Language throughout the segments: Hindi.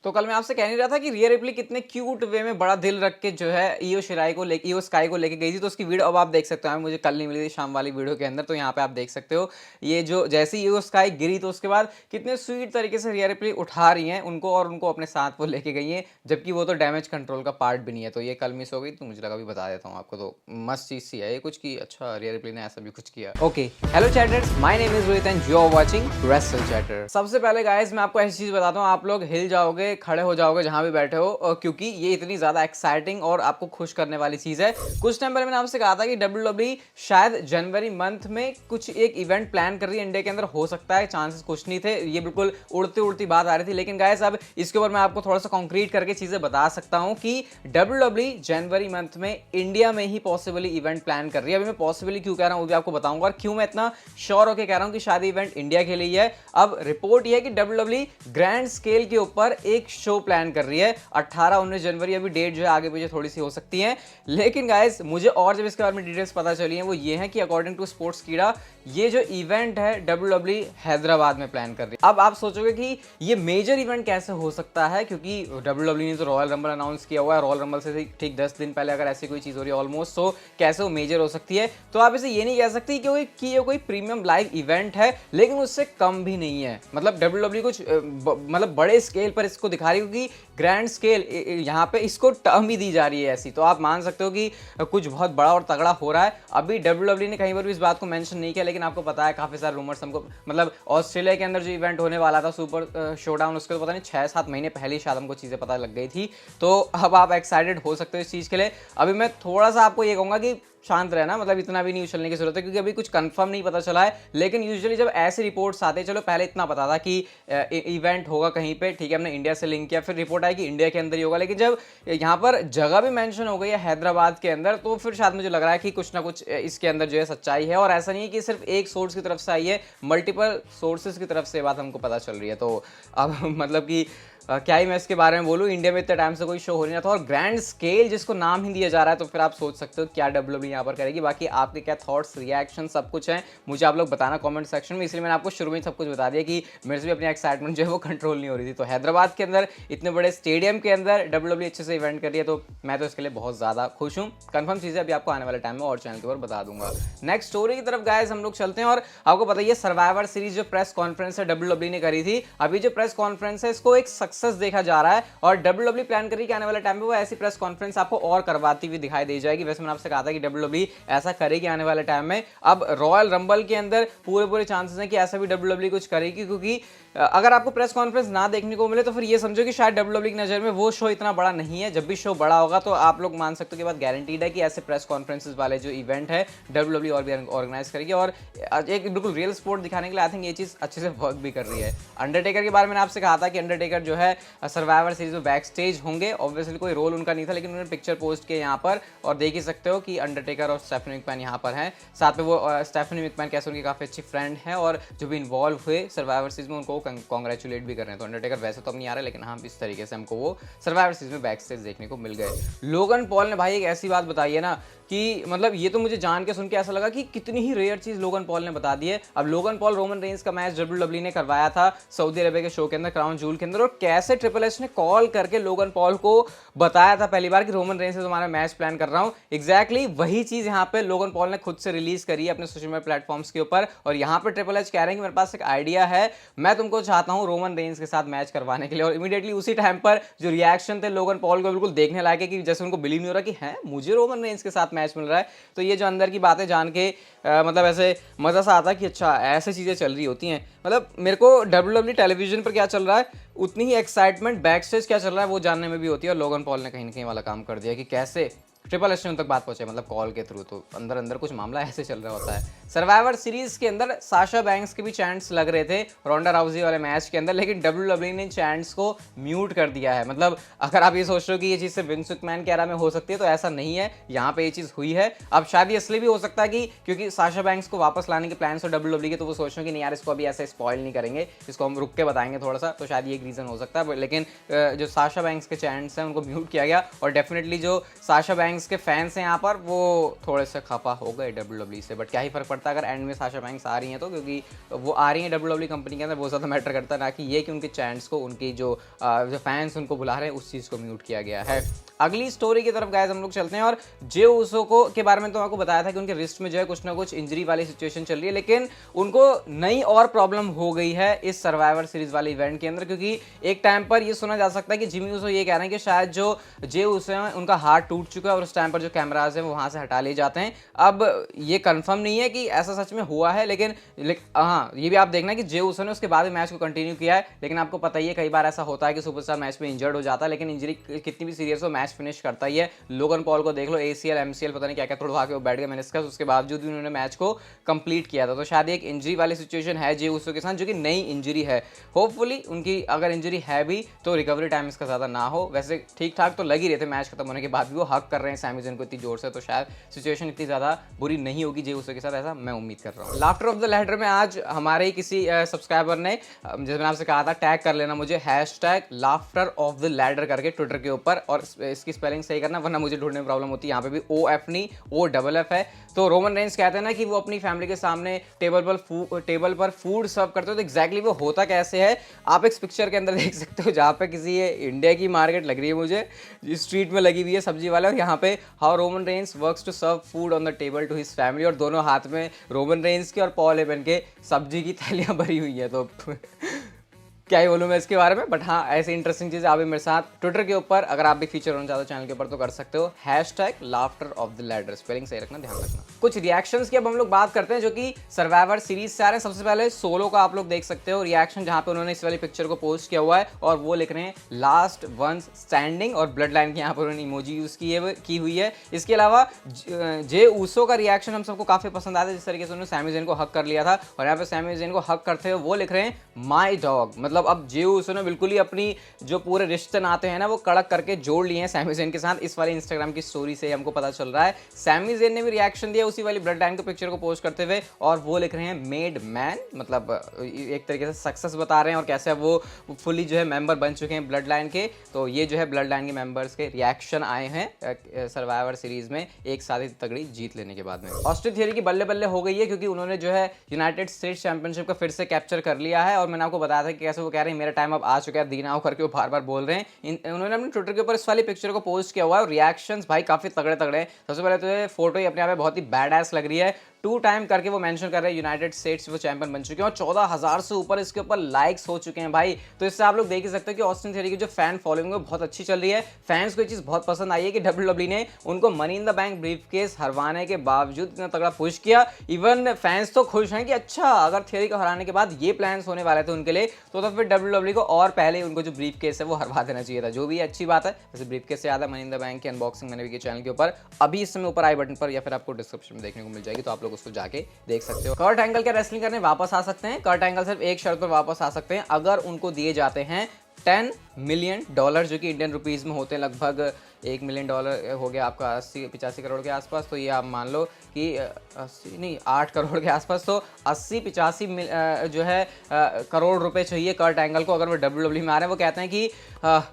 तो कल मैं आपसे कह नहीं रहा था कि रिया रिप्ली कितने क्यूट वे में बड़ा दिल रख के जो है ईओ स्काई को लेके गई थी। तो उसकी वीडियो अब आप देख सकते हो, मुझे कल नहीं मिली थी शाम वाली वीडियो के अंदर। तो यहाँ पे आप देख सकते हो ये जो जैसे ईओ स्काई गिरी तो उसके बाद कितने स्वीट तरीके से रिया रिप्ली उठा रही हैं उनको और उनको अपने साथ वो लेके गई हैं, जबकि वो तो डैमेज कंट्रोल का पार्ट भी नहीं है। तो ये कल मिस हो गई तो मुझे लगा भी बता देता हूँ आपको। तो मस्त चीज सी है ये कुछ की, अच्छा रिया रिप्ली ने ऐसा भी कुछ किया। Okay, hello chatters, my name is Rohit and you are watching wrestle chatter. सबसे पहले गाइस मैं आपको ऐसी चीज बताता हूँ, आप लोग हिल जाओगे, खड़े हो जाओगे जहां भी बैठे हो, क्योंकि ये इतनी ज्यादा एक्साइटिंग और आपको खुश करने वाली चीज है। कुछ टाइम पहले मैंने आपसे कहा था कि डब्ल्यूडब्ल्यूई शायद जनवरी मंथ में कुछ एक इवेंट प्लान कर रही है इंडिया के अंदर, हो सकता है, चांसेस कुछ नहीं थे, ये बिल्कुल उड़ती उड़ती बात आ रही थी। लेकिन गाइस अब इसके ऊपर मैं आपको थोड़ा सा कॉन्क्रीट करके चीजें बता सकता हूं कि डब्ल्यूडब्ल्यूई जनवरी मंथ में इंडिया में ही पॉसिबली इवेंट प्लान कर रही है। अभी मैं पॉसिबली क्यों कह रहा हूं वो भी आपको बताऊंगा, और क्यों मैं इतना श्योर होकर कह रहा हूं कि शायद इवेंट इंडिया के लिए है। अब रिपोर्ट यह है कि डब्ल्यूडब्ल्यूई ग्रैंड स्केल के ऊपर एक शो प्लान कर रही है 18-19 जनवरी। अभी डेट जो है आगे पीछे थोड़ी सी हो सकती है, लेकिन गाइस मुझे और जब इसके बारे में डिटेल्स पता चली हैं वो ये है कि अकॉर्डिंग टू स्पोर्ट्स कीड़ा ये जो इवेंट है डब्ल्यूडब्ल्यूई हैदराबाद में प्लान कर रही है। अब आप सोचोगे कि ये मेजर इवेंट कैसे हो सकता है, क्योंकि डब्ल्यूडब्ल्यूई ने तो रॉयल रंबल अनाउंस किया हुआ है, रॉयल रंबल से ठीक 10 दिन पहले अगर ऐसी कोई चीज हो रही है ऑलमोस्ट, तो कैसे वो मेजर हो सकती है। तो आप इसे ये नहीं कह सकती कि ये कोई प्रीमियम लाइव इवेंट है, लेकिन उससे कम भी नहीं है। मतलब डब्ल्यूडब्ल्यूई कुछ मतलब बड़े स्केल पर इसको दिखा रही है, क्योंकि ग्रैंड स्केल यहाँ पे इसको टर्म ही दी जा रही है ऐसी। तो आप मान सकते हो कि कुछ बहुत बड़ा और तगड़ा हो रहा है। अभी डब्ल्यूडब्ल्यूई ने कहीं पर भी इस बात को मेंशन नहीं किया, लेकिन आपको पता है काफी सारे रूमर्स हमको, मतलब ऑस्ट्रेलिया के अंदर जो इवेंट होने वाला था सुपर शोडाउन, उसके तो पता नहीं 6-7 महीने पहले ही शायद हमको चीजें पता लग गई थी। तो अब आप एक्साइटेड हो सकते हो इस चीज के लिए। अभी मैं थोड़ा सा आपको ये कहूंगा कि शांत रहना, मतलब इतना भी नहीं उछलने की जरूरत है, क्योंकि अभी कुछ कंफर्म नहीं पता चला है। लेकिन यूजुअली जब ऐसे रिपोर्ट्स आते हैं, चलो पहले इतना पता था कि इवेंट होगा कहीं पे, ठीक है, हमने इंडिया से लिंक किया, फिर रिपोर्ट आई कि इंडिया के अंदर ही होगा। लेकिन जब यहाँ पर जगह भी मेंशन हो गई है हैदराबाद के अंदर, तो फिर शायद मुझे लग रहा है कि कुछ ना कुछ इसके अंदर जो है सच्चाई है। और ऐसा नहीं है कि सिर्फ एक सोर्स की तरफ से आई है, मल्टीपल सोर्सेज की तरफ से बात हमको पता चल रही है। तो अब मतलब कि क्या ही मैं इसके बारे में बोलूँ, इंडिया में इतने टाइम से कोई शो हो नहीं था, और ग्रैंड स्केल जिसको नाम ही दिया जा रहा है, तो फिर आप सोच सकते हो क्या डब्ल्यूडब्ल्यूई यहाँ पर करेगी। बाकी आपके क्या थॉट्स, रिएक्शन सब कुछ है, मुझे आप लोग बताना कमेंट सेक्शन में। इसलिए मैंने आपको शुरू में सब कुछ बता दिया कि मेरे से भी अपनी एक्साइटमेंट जो है वो कंट्रोल नहीं हो रही थी। तो हैदराबाद के अंदर इतने बड़े स्टेडियम के अंदर डब्ल्यूडब्ल्यूई अच्छे से इवेंट कर रही है, तो मैं तो इसके लिए बहुत ज़्यादा खुश हूँ। कंफर्म चीज़ें अभी आपको आने वाले टाइम में और चैनल के ऊपर बता दूंगा। नेक्स्ट स्टोरी की तरफ गाइस हम लोग चलते हैं, और आपको पता ही है सर्वाइवर सीरीज जो प्रेस कॉन्फ्रेंस है डब्ल्यूडब्ल्यूई ने करी थी, अभी जो प्रेस कॉन्फ्रेंस है इसको एक सक्सेस देखा जा रहा है। और डब्ल्यूडब्ल्यूई प्लान करी कि आने वाले टाइम में वो ऐसी प्रेस कॉन्फ्रेंस आपको और करवाती हुई दिखाई दे जाएगी। वैसे मैंने आपसे कहा था कि डब्ल्यूडब्ल्यूई ऐसा करेगी आने वाले टाइम में। अब रॉयल रंबल के अंदर पूरे चांसेस हैं कि ऐसा भी डब्ल्यूडब्ल्यूई कुछ करेगी, क्योंकि अगर आपको प्रेस कॉन्फ्रेंस ना देखने को मिले तो फिर ये समझो कि शायद डब्ल्यूडब्ल्यूई की नजर में वो शो इतना बड़ा नहीं है। जब भी शो बड़ा होगा तो आप लोग मान सकते हो कि बात गारंटीड है कि ऐसे प्रेस कॉन्फ्रेंसेस वाले जो इवेंट है डब्ल्यूडब्ल्यूई और भी ऑर्गेनाइज करेगी, और एक बिल्कुल रियल स्पोर्ट दिखाने के लिए आई थिंक ये चीज अच्छे से वर्क भी कर रही है। अंडरटेकर के बारे में मैंने आपसे कहा था कि अंडरटेकर जो है सर्वाइवर सीरीज में बैक स्टेज होंगे। ऑब्वियसली कोई रोल उनका नहीं था, लेकिन उन्होंने पिक्चर पोस्ट किया यहाँ पर, और देख ही सकते हो कि अंडरटेकर और स्टेफनी मैकमैन यहाँ पर हैं। साथ में वो स्टेफनी मैकमैन कैसे उनकी काफी अच्छी फ्रेंड है, और जो भी इन्वॉल्व हुए सर्वाइवर सीरीज में उनको कॉन्ग्रेचुलेट भी कर रहे हैं। तो अंडरटेकर वैसे तो अब नहीं आ रहा, लेकिन हाँ इस तरीके से हमको वो सर्वाइवर सीरीज में बैक स्टेज देखने को मिल गए। लोगन पॉल ने भाई एक ऐसी बात बताई है ना कि मतलब ये तो मुझे जान के सुन के ऐसा लगा कि कितनी ही रेयर चीज लोगन पॉल ने बता दी है। अब लोगन पॉल रोमन रेंस का मैच डब्ल्यूडब्ल्यूई ने करवाया था सऊदी अरेबिया के शो के अंदर, क्राउन जूल के अंदर, और कैसे ट्रिपल एच ने कॉल करके लोगन पॉल को बताया था पहली बार कि रोमन रेंस से तुम्हारा मैच प्लान कर रहा हूं। एग्जैक्टली वही चीज यहाँ पे लोगन पॉल ने खुद से रिलीज करी है अपने सोशल मीडिया प्लेटफॉर्म्स के ऊपर, और यहाँ पे ट्रिपल एच कह रहे हैं कि मेरे पास एक आइडिया है, मैं तुमको चाहता हूँ रोमन रेंस के साथ मैच करवाने के लिए। और इमीडिएटली उसी टाइम पर जो रिएक्शन थे लोगन पॉल को बिल्कुल देखने लायक है, कि जैसे उनको बिलीव नहीं हो रहा कि है मुझे रोमन रेंस के साथ मैच मिल रहा है। तो ये जो अंदर की बातें जान के मतलब ऐसे मजा सा आता कि अच्छा ऐसे चीजें चल रही होती हैं। मतलब मेरे को डब्ल्यूडब्ल्यूई टेलीविजन पर क्या चल रहा है उतनी ही एक्साइटमेंट बैक स्टेज क्या चल रहा है वो जानने में भी होती है, और लोगन पॉल ने कहीं ना कहीं वाला काम कर दिया कि कैसे ट्रिपल एच ने उन तक बात पहुंचे, मतलब कॉल के थ्रू। तो अंदर अंदर कुछ मामला ऐसे चल रहा होता है। सर्वाइवर सीरीज के अंदर साशा बैंक्स के भी चैंट्स लग रहे थे रोंडा राउजी वाले मैच के अंदर, लेकिन डब्ल्यूडब्ल्यूई ने चैंट्स को म्यूट कर दिया है। मतलब अगर आप ये सोच रहे हो कि ये चीज सिर्फ विंस मैकमैन के एरा में हो सकती है, तो ऐसा नहीं है, यहाँ पे ये चीज हुई है। अब शायद ये इसलिए भी हो सकता है कि क्योंकि साशा बैंक्स को वापस लाने के प्लान हो डब्ल्यूडब्ल्यूई के, तो वो सोच रहे हैं कि नहीं यार इसको अभी ऐसे स्पॉइल नहीं करेंगे, इसको हम रुक के बताएंगे थोड़ा सा, तो शायद ये एक रीजन हो सकता है। लेकिन जो साशा बैंक्स के चैंट्स हैं उनको म्यूट किया गया, और डेफिनेटली जो साशा बैंक्स बैंक्स के फैंस हैं यहाँ पर, वो थोड़े से खफा हो गए WWE से, बट क्या ही फर्क पड़ता है अगर एंड में साशा बैंक्स आ रही हैं तो, क्योंकि वो आ रही हैं WWE कंपनी के अंदर, वो ज़्यादा मैटर करता है, ना कि ये कि उनके चैंट्स को, उनकी जो फैंस उनको बुला रहे हैं उस चीज़ को म्यूट किया गया है। अगली स्टोरी की तरफ गाइस हम लोग चलते हैं, और जे उसो को के बारे में तो आपको बताया था कि उनके रिस्ट में जो है कुछ ना कुछ इंजरी वाली सिचुएशन चल रही है, लेकिन उनको नई और प्रॉब्लम हो गई है इस सर्वाइवर सीरीज वाले इवेंट के अंदर, क्योंकि एक टाइम पर ये सुना जा सकता है कि जिमी उसो ये कह रहे हैं कि शायद जो जे उसो है उनका हार्ट टूट चुका है और उस टाइम पर जो कैमराज हैं वो वहां से हटा लिए जाते हैं। अब ये कंफर्म नहीं है कि ऐसा सच में हुआ है, लेकिन हाँ ये भी आप देखना कि जे उसो ने उसके बाद मैच को कंटिन्यू किया है, लेकिन आपको पता ही है कई बार ऐसा होता है कि सुपरस्टार मैच में इंजर्ड हो जाता है, लेकिन इंजरी कितनी भी सीरियस हो मैच फिनिश करता ही है। लोगन पॉल को देख लो, ACL MCL पता नहीं क्या क्या तोड़वा के वो बैठ गए मेनिस्कस, उसके बावजूद भी उन्होंने मैच को कंप्लीट किया था। तो शायद एक इंजरी वाली सिचुएशन है जे उसो के साथ, जो कि नई इंजरी है। होपफुली उनकी अगर इंजरी है भी तो रिकवरी टाइम इसका ज़्यादा ना हो। वैसे ठीक ठाक तो लग ही रहे थे मैच खत्म होने के बाद भी, वो हक कर रहे हैं सैमी ज़ेन को इतनी जोर से, तो शायद सिचुएशन इतनी ज़्यादा बुरी नहीं होगी जे उसो के साथ, ऐसा मैं उम्मीद कर रहा हूँ। लाफ्टर ऑफ द लैडर में आज हमारे ही किसी सब्सक्राइबर ने, जैसे मैंने आपसे कहा था, टैग कर लेना मुझे #लाफ्टर ऑफ द लैडर करके ट्विटर के ऊपर, और इसकी स्पेलिंग सही करना वरना मुझे ढूंढने में प्रॉब्लम होती है। यहाँ पे भी OF नहीं OFF है। तो रोमन रेंस कहते हैं ना कि वो अपनी फैमिली के सामने टेबल पर फूड सर्व करते हो, तो एग्जैक्टली वो होता कैसे है आप इस पिक्चर के अंदर देख सकते हो, जहाँ पे किसी ये इंडिया की मार्केट लग रही है मुझे, स्ट्रीट में लगी हुई है सब्जी वाला, और यहाँ पे how Roman Reigns works to serve food on the table to his family, और दोनों हाथ में रोमन रेंस के और पॉल हेबन के सब्जी की थैलियाँ भरी हुई है। तो क्या ही बोलूँ मैं इसके बारे में, बट हाँ ऐसी इंटरेस्टिंग चीज़ आप भी मेरे साथ ट्विटर के ऊपर, अगर आप भी फीचर होना चाहते हो चैनल के ऊपर तो कर सकते हो। #Laughter of the ladder, spelling सही रखना, ध्यान रखना। कुछ रिएक्शंस की अब हम लोग बात करते हैं जो कि सर्वाइवर सीरीज से आ रहे हैं। सबसे पहले सोलो का आप लोग देख सकते हो रिएक्शन, जहाँ पे उन्होंने इस वाली पिक्चर को पोस्ट किया हुआ है और वो लिख रहे हैं लास्ट वंस स्टैंडिंग, और ब्लड लाइन की यहाँ पर उन्होंने इमोजी यूज की हुई है। इसके अलावा जे उसो का रिएक्शन हम सबको काफी पसंद आया था, जिस तरीके से उन्होंने सैमी ज़ेन को हक कर लिया था, और यहाँ पे सैमी ज़ेन को हक करते हुए वो लिख रहे हैं माई डॉग। मतलब अब जे उसो ने बिल्कुल ही अपनी जो पूरे रिश्ते नाते हैं ना वो कड़क करके जोड़ लिए हैं सैमी ज़ेन के साथ। इस वाली इंस्टाग्राम की स्टोरी से हमको पता चल रहा है। सैमी ज़ेन ने भी रिएक्शन दिया उसी वाली ब्लड लाइन के पिक्चर को पोस्ट करते हुए, और वो लिख रहे हैं मेड मैन, मतलब एक तरीके से सक्सेस बता रहे हैं और कैसे वो फुली जो है मेंबर बन चुके हैं ब्लड लाइन के। तो ये जो है ब्लड लाइन के मेंबर्स के रिएक्शन आए हैं सर्वाइवर सीरीज में एक साथ ही तगड़ी जीत लेने के बाद में। ऑस्टिन थियरी की बल्ले बल्ले हो गई है, क्योंकि उन्होंने जो है यूनाइटेड स्टेट्स चैंपियनशिप का फिर से कैप्चर कर लिया है, और मैंने आपको बताया था कि कैसे वो कह रहे हैं मेरा टाइम अब आ चुका है, दीनाओ करके वो बार बार बोल रहे हैं। उन्होंने अपने ट्विटर के ऊपर इस वाली पिक्चर को पोस्ट किया हुआ है, और रिएक्शंस भाई काफी तगड़े तगड़े हैं। सबसे पहले तो ये फोटो ही अपने आप में बहुत ही बैड एस लग रही है, 2 टाइम करके वो मेंशन कर रहे हैं यूनाइटेड स्टेट्स वो चैंपियन बन चुके हैं, और 14,000 से ऊपर इसके ऊपर लाइक्स हो चुके हैं भाई। तो इससे आप लोग देख ही सकते हो कि ऑस्टिन थियरी की जो फैन फॉलोइंग है बहुत अच्छी चल रही है। फैंस को ये चीज बहुत पसंद आई है कि WWE ने उनको money in the bank briefcase हरवाने के बावजूद इतना तगड़ा पुश किया। इवन फैंस तो खुश हैं कि अच्छा अगर थियरी को हराने के बाद ये प्लान्स होने वाले थे उनके लिए, तो फिर WWE को और पहले उनको जो ब्रीफकेस है वो हरवा देना चाहिए था, जो भी अच्छी बात है। वैसे ब्रीफकेस से याद है मनी इन द बैंक की अनबॉक्सिंग मैंने भी की चैनल के ऊपर, अभी इस समय ऊपर आई बटन पर या फिर आपको डिस्क्रिप्शन में देखने को मिल जाएगी, तो आप लोग उसको जाके देख सकते हो। कर्ट एंगल क्या रेसलिंग करने वापस आ सकते हैं? कर्ट एंगल सिर्फ एक शर्त पर वापस आ सकते हैं, अगर उनको दिए जाते हैं $10 मिलियन, जो कि इंडियन रुपीस में होते हैं लगभग $1 मिलियन हो गया आपका 80-85 करोड़ के आसपास। तो ये आप मान लो कि 8 करोड़ के आसपास, तो 80-85 जो है करोड़ रुपए चाहिए कर्ट एंगल को अगर वो WWE में आ रहे हैं। वो कहते हैं कि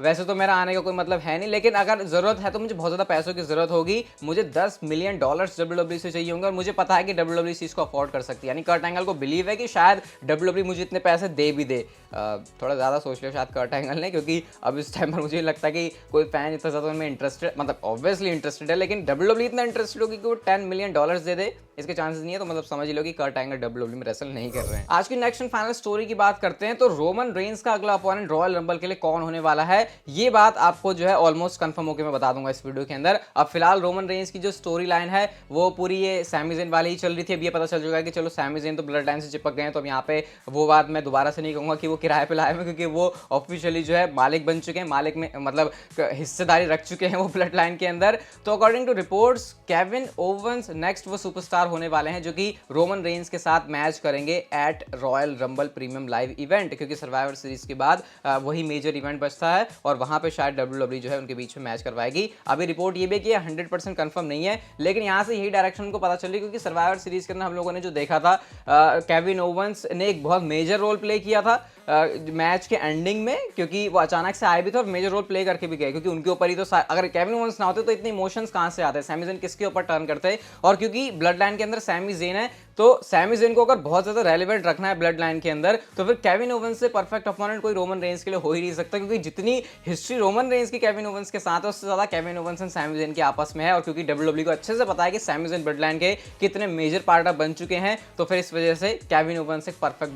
वैसे तो मेरा आने का कोई मतलब है नहीं, लेकिन अगर ज़रूरत है तो मुझे बहुत ज़्यादा पैसों की ज़रूरत होगी, मुझे $10 मिलियन WWE से चाहिए होंगे, और मुझे पता है कि WWE इसको अफोर्ड कर सकती है। यानी कर्ट एंगल को बिलीव है कि शायद WWE मुझे इतने पैसे दे भी दे। थोड़ा ज़्यादा सोच लिया शायद कर्ट एंगल ने, क्योंकि अब इस टाइम पर मुझे लगता है कि कोई फैन इतना ज़्यादा उनमें इंटरेस्टेड, मतलब ऑब्वियसली इंटरेस्टेड है, लेकिन WWE इतना इंटरेस्टेड होगी कि वो $10 मिलियन दे दे, इसके चांसेस नहीं है। तो मतलब समझ लो कि कर्ट एंगल WWE में रेसल नहीं कर रहे हैं। आज की नेक्स्ट एंड फाइनल स्टोरी की बात करते हैं, तो रोमन रेंस का अगला अपोनेंट रॉयल रंबल के लिए कौन होने वाला है, ये बात आपको जो है ऑलमोस्ट कंफर्म होकर मैं बता दूंगा इस वीडियो के अंदर। अब फिलहाल रोमन रेंस की जो स्टोरी लाइन है वो पूरी ये सैमी ज़ेन वाली ही चल रही थी। अब ये पता चल चुका है कि चलो सैमी ज़ेन तो ब्लड लाइन से चिपक गए हैं, तो अब यहाँ पे वो बात मैं दोबारा से नहीं कहूंगा कि वो किराए पे लाए हुए, क्योंकि वो ऑफिशियली जो है मालिक बन चुके हैं, मालिक में मतलब हिस्सेदारी रख चुके हैं वो ब्लड लाइन के अंदर। तो according to reports Kevin Owens next वो सुपरस्टार होने वाले हैं जो कि रोमन रेंस के साथ मैच करेंगे at Royal Rumble premium live event, क्योंकि सर्वाइवर सीरीज के बाद वही मेजर इवेंट बचता है, और वहां पे शायद WWE जो है उनके बीच में मैच करवाएगी। अभी रिपोर्ट ये भी कि 100% कंफर्म नहीं है, लेकिन यहाँ से यही डायरेक्शन को पता चल रही है, क्योंकि सर्वाइवर सीरीज के अंदर हम लोगों ने जो देखा था केविन ओवंस ने एक बहुत मेजर रोल प्ले किया था, मैच के एंडिंग में, क्योंकि वो अचानक से आए भी थे और मेजर रोल प्ले करके भी गए, क्योंकि उनके ऊपर ही तो अगर केविन ओवेंस ना होते तो इतने इमोशंस कहां से आते, सैमी ज़ेन किसके ऊपर टर्न करते। और क्योंकि ब्लड लाइन के अंदर सैमी ज़ेन है, तो सैमी ज़ेन को अगर बहुत ज्यादा रेलिवेंट रखना है ब्लड लाइन के अंदर, तो फिर केविन ओवेंस से परफेक्ट अपोनेंट कोई रोमन रेंज के लिए हो ही नहीं सकता, क्योंकि जितनी हिस्ट्री रोमन रेंज की केविन ओवेंस के साथ है, उससे ज्यादा Kevin Owens and Sami Zayn के आपस में है। और क्योंकि डब्ल्यूडब्ल्यूई को अच्छे से पता है कि सैमी ज़ेन ब्लड लाइन के कितने मेजर पार्ट बन चुके हैं, तो फिर इस वजह से केविन ओवेंस एक परफेक्ट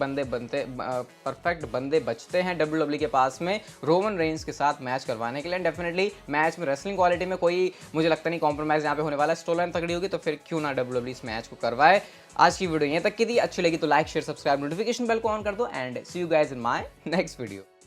बंदे बचते हैं डब्ल्यूडब्ल्यूई के पास में रोमन रेंज के साथ मैच करवाने के लिए। डेफिनेटली मैच में रेसलिंग क्वालिटी में कोई मुझे लगता नहीं कॉम्प्रोमाइज यहाँ पे होने वाला है, स्टोरी लाइन तगड़ी होगी, तो फिर क्यों ना डब्ल्यूडब्ल्यूई इस मैच को करवाए। आज की वीडियो यहाँ तक की थी, अच्छी लगी तो like share subscribe notification bell को ऑन कर दो and see you guys in my next video.